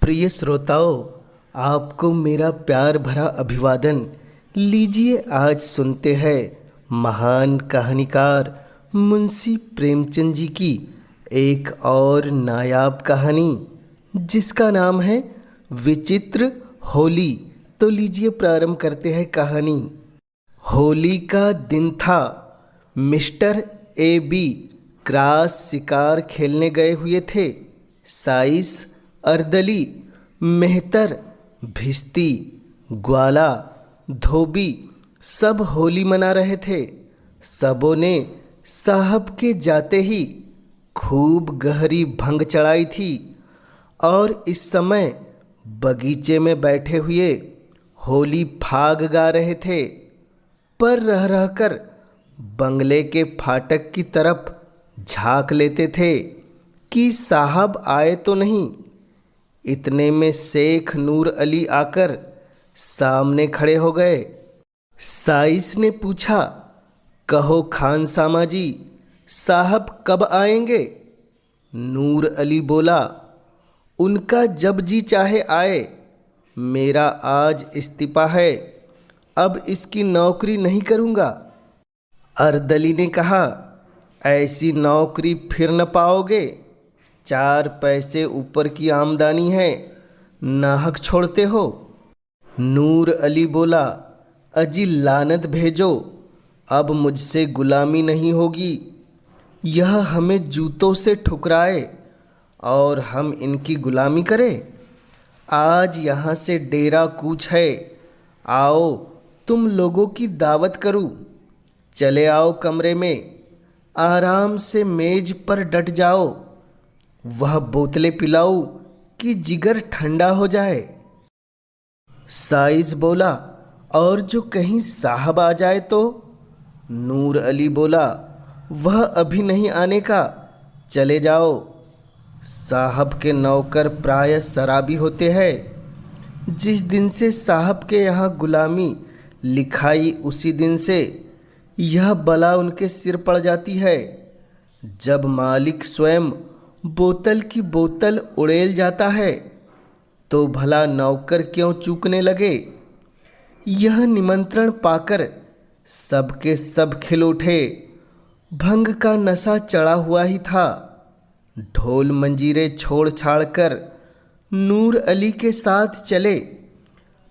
प्रिय श्रोताओं, आपको मेरा प्यार भरा अभिवादन। लीजिए, आज सुनते हैं महान कहानीकार मुंशी प्रेमचंद जी की एक और नायाब कहानी, जिसका नाम है विचित्र होली। तो लीजिए प्रारंभ करते हैं कहानी। होली का दिन था। मिस्टर ए बी क्रास शिकार खेलने गए हुए थे। साइस, अर्दली, मेहतर, भिस्ती, ग्वाला, धोबी सब होली मना रहे थे। सबों ने साहब के जाते ही खूब गहरी भंग चढ़ाई थी और इस समय बगीचे में बैठे हुए होली फाग गा रहे थे। पर रह रहकर बंगले के फाटक की तरफ झांक लेते थे कि साहब आए तो नहीं। इतने में शेख नूर अली आकर सामने खड़े हो गए। साइस ने पूछा, कहो खान सामा जी, साहब कब आएंगे? नूर अली बोला, उनका जब जी चाहे आए। मेरा आज इस्तीफा है, अब इसकी नौकरी नहीं करूँगा। अर्दली ने कहा, ऐसी नौकरी फिर न पाओगे। 4 पैसे ऊपर की आमदनी है, नाहक छोड़ते हो। नूर अली बोला, अजी लानत भेजो, अब मुझसे गुलामी नहीं होगी। यह हमें जूतों से ठुकराए और हम इनकी गुलामी करें। आज यहाँ से डेरा कूच है। आओ तुम लोगों की दावत करूँ। चले आओ कमरे में, आराम से मेज पर डट जाओ। वह बोतलें पिलाऊं कि जिगर ठंडा हो जाए। साइस बोला, और जो कहीं साहब आ जाए तो? नूर अली बोला, वह अभी नहीं आने का, चले जाओ। साहब के नौकर प्रायः शराबी होते हैं। जिस दिन से साहब के यहाँ गुलामी लिखाई, उसी दिन से यह बला उनके सिर पड़ जाती है। जब मालिक स्वयं बोतल की बोतल उड़ेल जाता है तो भला नौकर क्यों चूकने लगे। यह निमंत्रण पाकर सबके सब खिल उठे। भंग का नशा चढ़ा हुआ ही था। ढोल मंजीरे छोड़ छाड़ कर नूर अली के साथ चले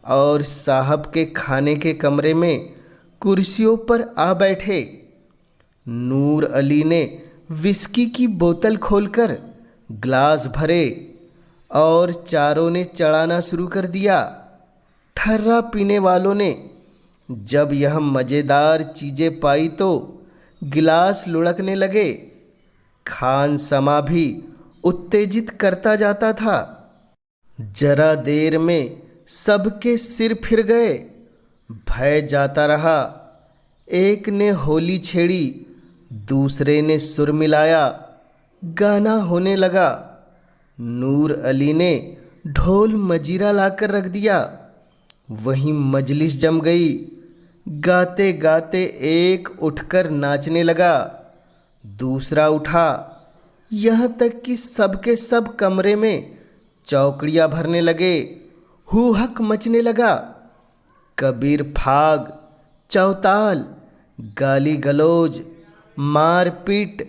और साहब के खाने के कमरे में कुर्सियों पर आ बैठे। नूर अली ने विस्की की बोतल खोलकर ग्लास भरे और चारों ने चढ़ाना शुरू कर दिया। ठर्रा पीने वालों ने जब यह मज़ेदार चीज़ें पाई तो गिलास लुढ़कने लगे। खान समा भी उत्तेजित करता जाता था। जरा देर में सबके सिर फिर गए। भय जाता रहा। एक ने होली छेड़ी, दूसरे ने सुर मिलाया, गाना होने लगा। नूर अली ने ढोल मजीरा लाकर रख दिया। वहीं मजलिस जम गई। गाते गाते एक उठकर नाचने लगा, दूसरा उठा, यहाँ तक कि सबके सब कमरे में चौकड़ियाँ भरने लगे। हू हक मचने लगा। कबीर फाग, चौताल, गाली गलौज, मारपीट,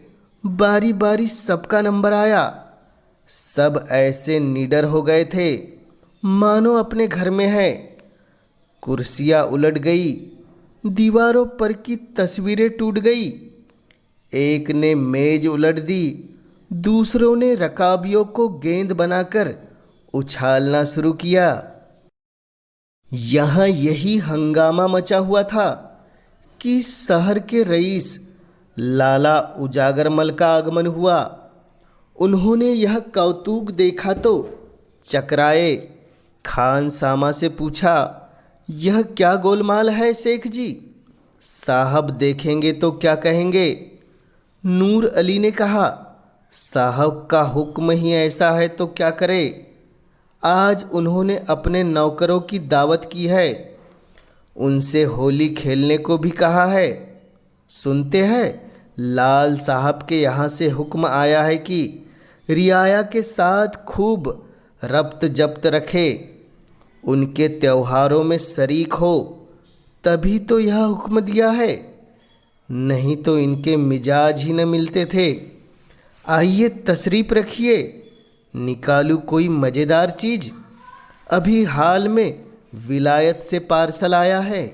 बारी बारी सबका नंबर आया। सब ऐसे निडर हो गए थे मानो अपने घर में है। कुर्सियाँ उलट गई, दीवारों पर की तस्वीरें टूट गई। एक ने मेज उलट दी, दूसरों ने रकाबियों को गेंद बनाकर उछालना शुरू किया। यहाँ यही हंगामा मचा हुआ था कि शहर के रईस लाला उजागरमल का आगमन हुआ। उन्होंने यह कौतुक देखा तो चकराए। खान सामा से पूछा, यह क्या गोलमाल है शेख जी? साहब देखेंगे तो क्या कहेंगे? नूर अली ने कहा, साहब का हुक्म ही ऐसा है तो क्या करे। आज उन्होंने अपने नौकरों की दावत की है, उनसे होली खेलने को भी कहा है। सुनते हैं लाल साहब के यहाँ से हुक्म आया है कि रियाया के साथ खूब रब्त जब्त रखे, उनके त्योहारों में शरीक हो, तभी तो यह हुक्म दिया है, नहीं तो इनके मिजाज ही न मिलते थे। आइए तशरीफ रखिए, निकालूं कोई मज़ेदार चीज़, अभी हाल में विलायत से पार्सल आया है।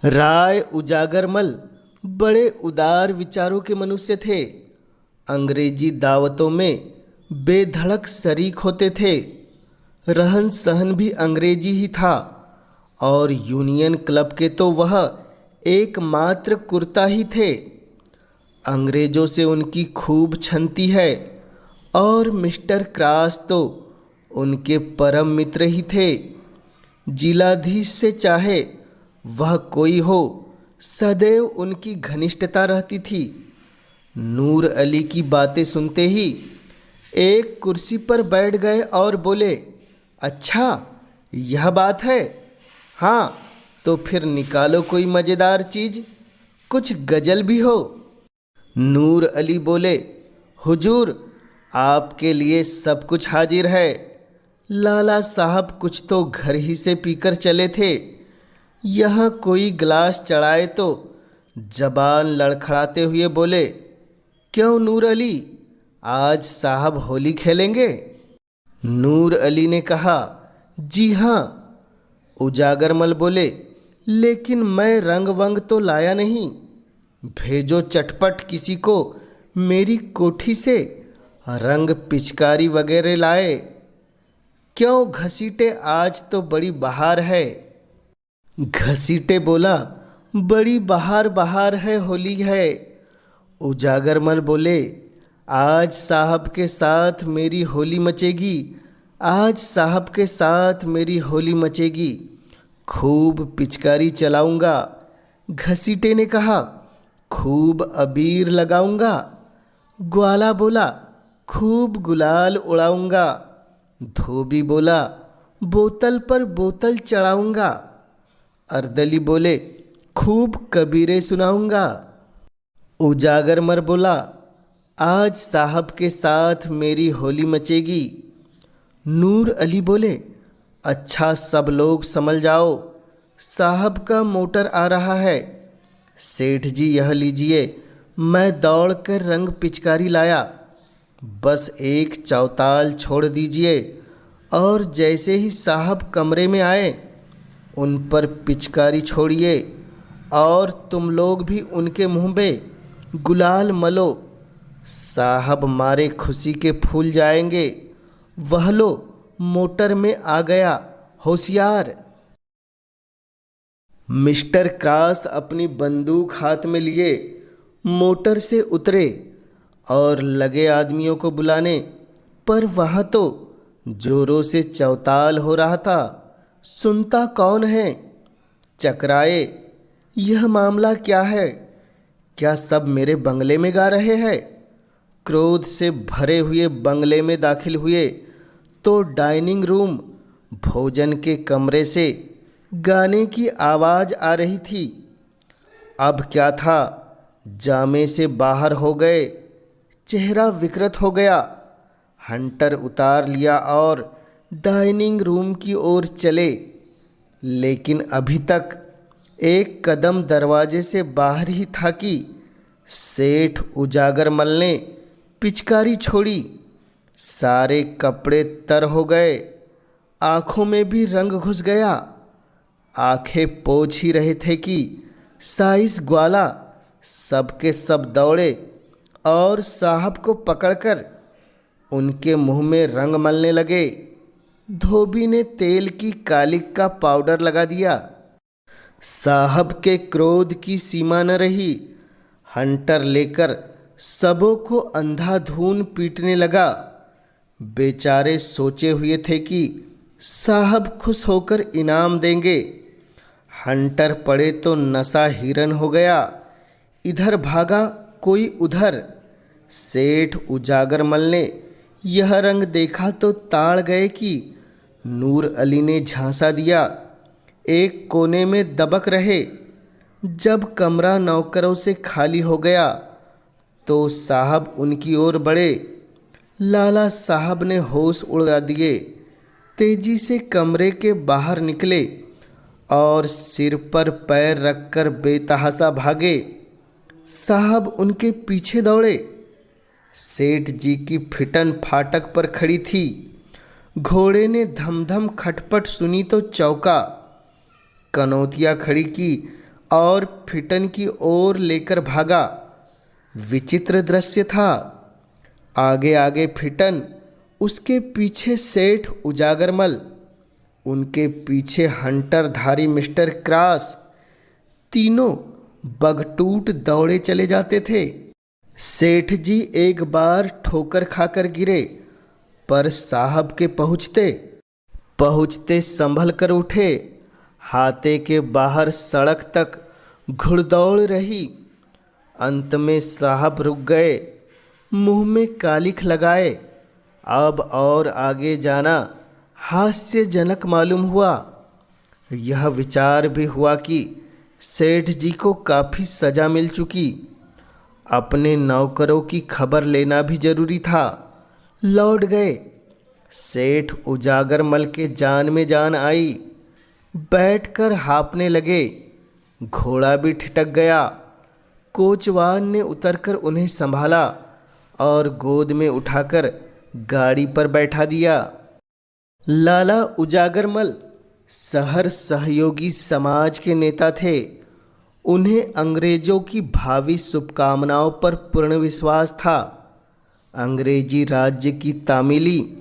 राय उजागरमल बड़े उदार विचारों के मनुष्य थे। अंग्रेजी दावतों में बेधड़क शरीक होते थे। रहन सहन भी अंग्रेजी ही था और यूनियन क्लब के तो वह एकमात्र कुर्ता ही थे। अंग्रेज़ों से उनकी खूब छनती है और मिस्टर क्रॉस तो उनके परम मित्र ही थे। जिलाधीश से चाहे वह कोई हो, सदैव उनकी घनिष्ठता रहती थी। नूर अली की बातें सुनते ही एक कुर्सी पर बैठ गए और बोले, अच्छा यह बात है, हाँ तो फिर निकालो कोई मज़ेदार चीज़, कुछ गज़ल भी हो। नूर अली बोले, हुजूर आपके लिए सब कुछ हाजिर है। लाला साहब कुछ तो घर ही से पीकर चले थे, यहाँ कोई गिलास चढ़ाए तो जबान लड़खड़ाते हुए बोले, क्यों नूर अली, आज साहब होली खेलेंगे? नूर अली ने कहा, जी हाँ। उजागरमल बोले, लेकिन मैं रंग वंग तो लाया नहीं, भेजो चटपट किसी को मेरी कोठी से रंग पिचकारी वगैरह लाए। क्यों घसीटे, आज तो बड़ी बहार है। घसीटे बोला, बड़ी बहार बहार है, होली है। उजागरमल बोले, आज साहब के साथ मेरी होली मचेगी, आज साहब के साथ मेरी होली मचेगी, खूब पिचकारी चलाऊंगा। घसीटे ने कहा, खूब अबीर लगाऊंगा। ग्वाला बोला, खूब गुलाल उड़ाऊंगा। धोबी बोला, बोतल पर बोतल चढ़ाऊंगा। अर्दली बोले, खूब कबीरे सुनाऊंगा। उजागरमल बोला, आज साहब के साथ मेरी होली मचेगी। नूर अली बोले, अच्छा सब लोग समझ जाओ, साहब का मोटर आ रहा है। सेठ जी यह लीजिए, मैं दौड़ कर रंग पिचकारी लाया, बस एक चौताल छोड़ दीजिए और जैसे ही साहब कमरे में आए उन पर पिचकारी छोड़िए और तुम लोग भी उनके मुंह में गुलाल मलो। साहब मारे खुशी के फूल जाएंगे। वह लो मोटर में आ गया, होशियार। मिस्टर क्रॉस अपनी बंदूक हाथ में लिए मोटर से उतरे और लगे आदमियों को बुलाने, पर वहाँ तो जोरों से चौताल हो रहा था। सुनता कौन है? चकराए, यह मामला क्या है? क्या सब मेरे बंगले में गा रहे हैं? क्रोध से भरे हुए बंगले में दाखिल हुए तो डाइनिंग रूम, भोजन के कमरे से गाने की आवाज़ आ रही थी। अब क्या था, जामे से बाहर हो गए, चेहरा विकृत हो गया। हंटर उतार लिया और डाइनिंग रूम की ओर चले, लेकिन अभी तक एक कदम दरवाजे से बाहर ही था कि सेठ उजागरमल ने पिचकारी छोड़ी। सारे कपड़े तर हो गए, आँखों में भी रंग घुस गया। आंखें पोंछ ही रहे थे कि साइस ग्वाला सबके सब दौड़े और साहब को पकड़कर उनके मुंह में रंग मलने लगे। धोबी ने तेल की कालिक का पाउडर लगा दिया। साहब के क्रोध की सीमा न रही। हंटर लेकर सबों को अंधाधुन पीटने लगा। बेचारे सोचे हुए थे कि साहब खुश होकर इनाम देंगे। हंटर पड़े तो नशा हिरन हो गया, इधर भागा कोई उधर। सेठ उजागरमल ने यह रंग देखा तो ताड़ गए कि नूर अली ने झांसा दिया, एक कोने में दबक रहे। जब कमरा नौकरों से खाली हो गया तो साहब उनकी ओर बढ़े। लाला साहब ने होश उड़ा दिए, तेजी से कमरे के बाहर निकले और सिर पर पैर रखकर बेतहाशा भागे। साहब उनके पीछे दौड़े। सेठ जी की फिटन फाटक पर खड़ी थी। घोड़े ने धमधम खटपट सुनी तो चौंका, कनौतिया खड़ी की और फिटन की ओर लेकर भागा। विचित्र दृश्य था। आगे आगे फिटन, उसके पीछे सेठ उजागरमल, उनके पीछे हंटरधारी मिस्टर क्रॉस। तीनों बगटूट दौड़े चले जाते थे। सेठ जी एक बार ठोकर खाकर गिरे, पर साहब के पहुँचते पहुँचते संभल कर उठे। हाथे के बाहर सड़क तक घुड़दौड़ रही। अंत में साहब रुक गए, मुंह में कालिख लगाए। अब और आगे जाना हास्यजनक मालूम हुआ। यह विचार भी हुआ कि सेठ जी को काफ़ी सज़ा मिल चुकी। अपने नौकरों की खबर लेना भी जरूरी था। लौट गए। सेठ उजागरमल के जान में जान आई। बैठकर हाँफने लगे। घोड़ा भी ठिठक गया। कोचवान ने उतरकर उन्हें संभाला और गोद में उठाकर गाड़ी पर बैठा दिया। लाला उजागरमल शहर सहयोगी समाज के नेता थे। उन्हें अंग्रेजों की भावी शुभकामनाओं पर पूर्ण विश्वास था। अंग्रेजी राज्य की तामीली,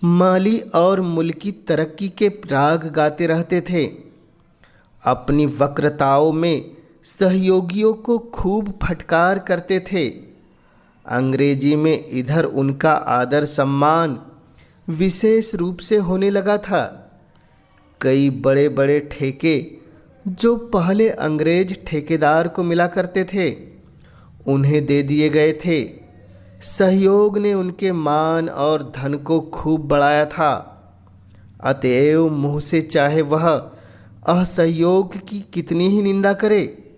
माली और मुल्की तरक्की के राग गाते रहते थे। अपनी वक्रताओं में सहयोगियों को खूब फटकार करते थे। अंग्रेजी में इधर उनका आदर सम्मान विशेष रूप से होने लगा था। कई बड़े बड़े ठेके जो पहले अंग्रेज ठेकेदार को मिला करते थे, उन्हें दे दिए गए थे। सहयोग ने उनके मान और धन को खूब बढ़ाया था। अतएव मुँह से चाहे वह असहयोग की कितनी ही निंदा करे,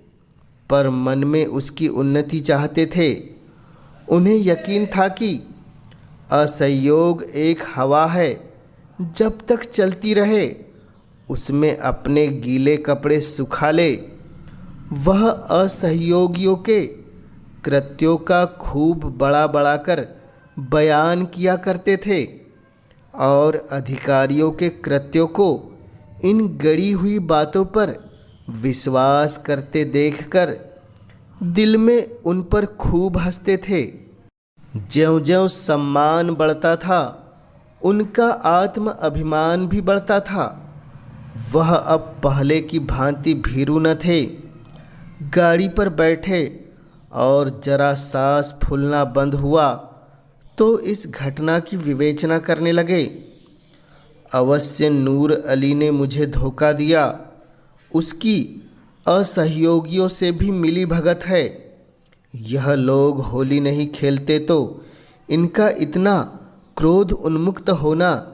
पर मन में उसकी उन्नति चाहते थे। उन्हें यकीन था कि असहयोग एक हवा है, जब तक चलती रहे उसमें अपने गीले कपड़े सुखा ले। वह असहयोगियों के कृत्यों का खूब बड़ा बढ़ाकर बयान किया करते थे और अधिकारियों के कृत्यों को इन गड़ी हुई बातों पर विश्वास करते देखकर दिल में उन पर खूब हंसते थे। ज्यों-ज्यों सम्मान बढ़ता था, उनका आत्म अभिमान भी बढ़ता था। वह अब पहले की भांति भीरू न थे। गाड़ी पर बैठे और जरा सांस फूलना बंद हुआ तो इस घटना की विवेचना करने लगे। अवश्य नूर अली ने मुझे धोखा दिया। उसकी असहयोगियों से भी मिली भगत है। यह लोग होली नहीं खेलते तो इनका इतना क्रोध उन्मुक्त होना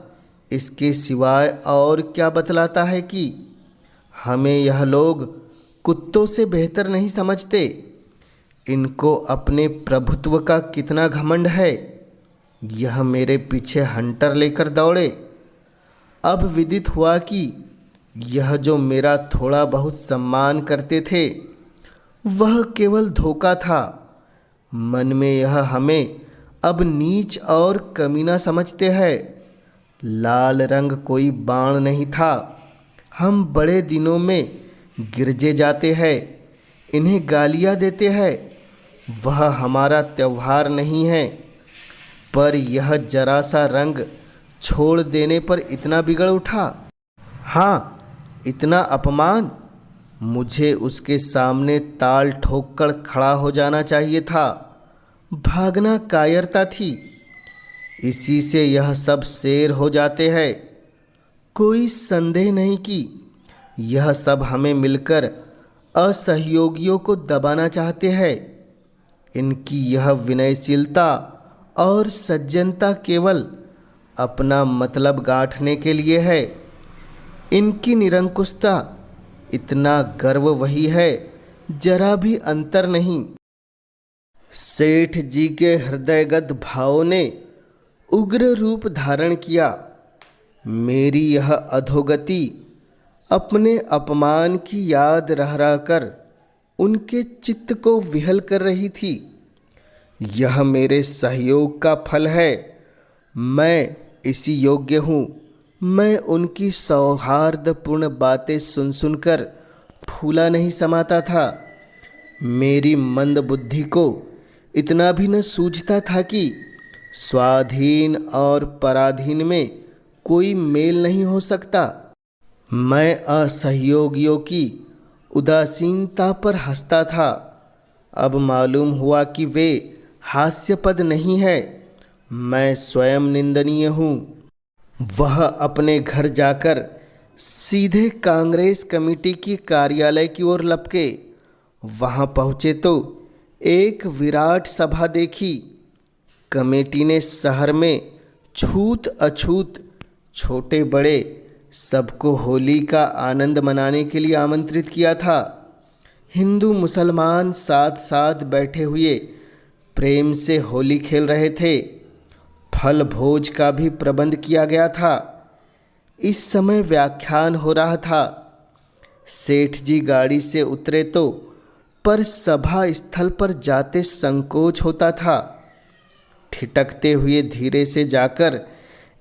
इसके सिवाय और क्या बतलाता है कि हमें यह लोग कुत्तों से बेहतर नहीं समझते। इनको अपने प्रभुत्व का कितना घमंड है। यह मेरे पीछे हंटर लेकर दौड़े। अब विदित हुआ कि यह जो मेरा थोड़ा बहुत सम्मान करते थे, वह केवल धोखा था। मन में यह हमें अब नीच और कमीना समझते हैं। लाल रंग कोई बाण नहीं था। हम बड़े दिनों में गिरजे जाते हैं, इन्हें गालियाँ देते हैं। वह हमारा त्यौहार नहीं है, पर यह जरा सा रंग छोड़ देने पर इतना बिगड़ उठा। हाँ, इतना अपमान। मुझे उसके सामने ताल ठोककर खड़ा हो जाना चाहिए था। भागना कायरता थी। इसी से यह सब शेर हो जाते हैं। कोई संदेह नहीं कि यह सब हमें मिलकर असहयोगियों को दबाना चाहते हैं। इनकी यह विनयशीलता और सज्जनता केवल अपना मतलब गांठने के लिए है। इनकी निरंकुशता, इतना गर्व वही है, जरा भी अंतर नहीं। सेठ जी के हृदयगत भावों ने उग्र रूप धारण किया। मेरी यह अधोगति अपने अपमान की याद रह रहकर उनके चित्त को विहल कर रही थी। यह मेरे सहयोग का फल है। मैं इसी योग्य हूँ। मैं उनकी सौहार्दपूर्ण बातें सुन सुनकर फूला नहीं समाता था। मेरी मंद बुद्धि को इतना भी न सूझता था कि स्वाधीन और पराधीन में कोई मेल नहीं हो सकता। मैं असहयोगियों की उदासीनता पर हंसता था। अब मालूम हुआ कि वे हास्यपद नहीं है, मैं स्वयं निंदनीय हूँ। वह अपने घर जाकर सीधे कांग्रेस कमेटी की कार्यालय की ओर लपके। वहाँ पहुँचे तो एक विराट सभा देखी। कमेटी ने शहर में छूत अछूत, छोटे बड़े सबको होली का आनंद मनाने के लिए आमंत्रित किया था। हिंदू मुसलमान साथ साथ बैठे हुए प्रेम से होली खेल रहे थे। फल भोज का भी प्रबंध किया गया था। इस समय व्याख्यान हो रहा था। सेठ जी गाड़ी से उतरे तो पर सभा स्थल पर जाते संकोच होता था। ठिठकते हुए धीरे से जाकर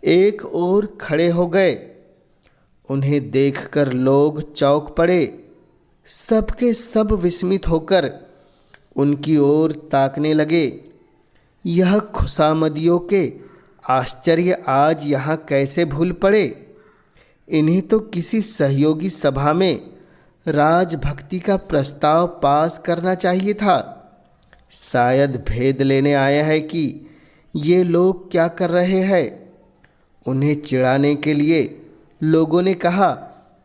एक ओर खड़े हो गए। उन्हें देखकर लोग चौंक पड़े। सबके सब विस्मित होकर उनकी ओर ताकने लगे। यह खुशामदियों के आश्चर्य आज यहाँ कैसे भूल पड़े। इन्हें तो किसी सहयोगी सभा में राजभक्ति का प्रस्ताव पास करना चाहिए था। शायद भेद लेने आया है कि ये लोग क्या कर रहे हैं। उन्हें चिढ़ाने के लिए लोगों ने कहा,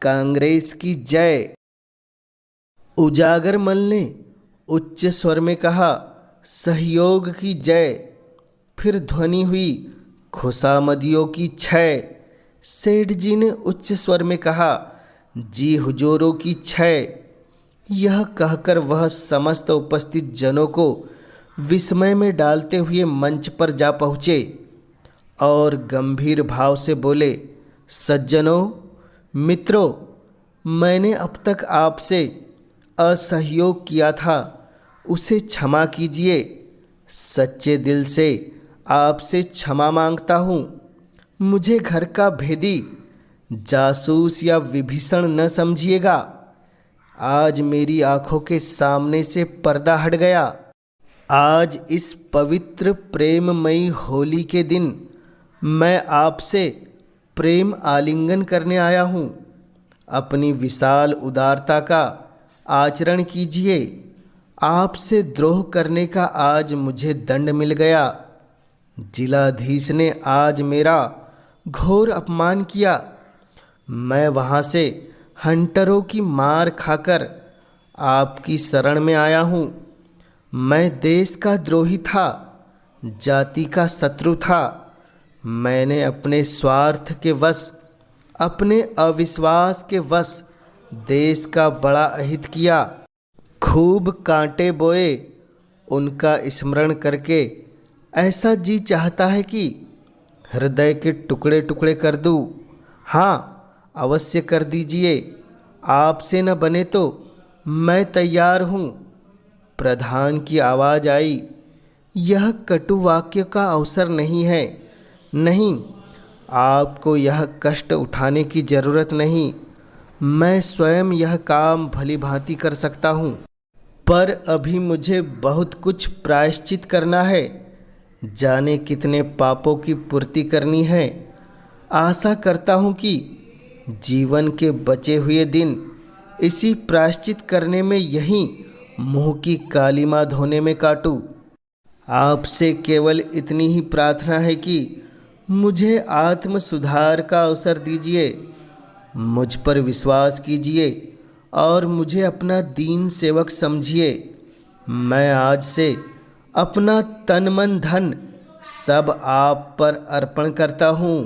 कांग्रेस की जय। उजागरमल ने उच्च स्वर में कहा, सहयोग की जय। फिर ध्वनि हुई, खुशामदियों की क्षय। सेठ जी ने उच्च स्वर में कहा, जी हुजूरों की क्षय। यह कहकर वह समस्त उपस्थित जनों को विस्मय में डालते हुए मंच पर जा पहुँचे और गंभीर भाव से बोले, सज्जनों, मित्रों, मैंने अब तक आपसे असहयोग किया था, उसे क्षमा कीजिए। सच्चे दिल से आपसे क्षमा मांगता हूँ। मुझे घर का भेदी, जासूस या विभीषण न समझिएगा। आज मेरी आंखों के सामने से पर्दा हट गया। आज इस पवित्र प्रेममयी होली के दिन मैं आपसे प्रेम आलिंगन करने आया हूँ। अपनी विशाल उदारता का आचरण कीजिए। आपसे द्रोह करने का आज मुझे दंड मिल गया। जिलाधीश ने आज मेरा घोर अपमान किया। मैं वहाँ से हंटरों की मार खाकर आपकी शरण में आया हूँ। मैं देश का द्रोही था, जाति का शत्रु था। मैंने अपने स्वार्थ के वश, अपने अविश्वास के वश देश का बड़ा अहित किया। खूब कांटे बोए। उनका स्मरण करके ऐसा जी चाहता है कि हृदय के टुकड़े टुकड़े कर दूँ। हाँ, अवश्य कर दीजिए। आपसे न बने तो मैं तैयार हूँ। प्रधान की आवाज़ आई, यह कटु वाक्य का अवसर नहीं है। नहीं, आपको यह कष्ट उठाने की ज़रूरत नहीं। मैं स्वयं यह काम भली भांति कर सकता हूँ। पर अभी मुझे बहुत कुछ प्रायश्चित करना है। जाने कितने पापों की पूर्ति करनी है। आशा करता हूँ कि जीवन के बचे हुए दिन इसी प्रायश्चित करने में, यहीं मुँह की कालीमा धोने में काटूँ। आपसे केवल इतनी ही प्रार्थना है कि मुझे आत्म सुधार का अवसर दीजिए। मुझ पर विश्वास कीजिए और मुझे अपना दीन सेवक समझिए। मैं आज से अपना तन मन धन सब आप पर अर्पण करता हूँ।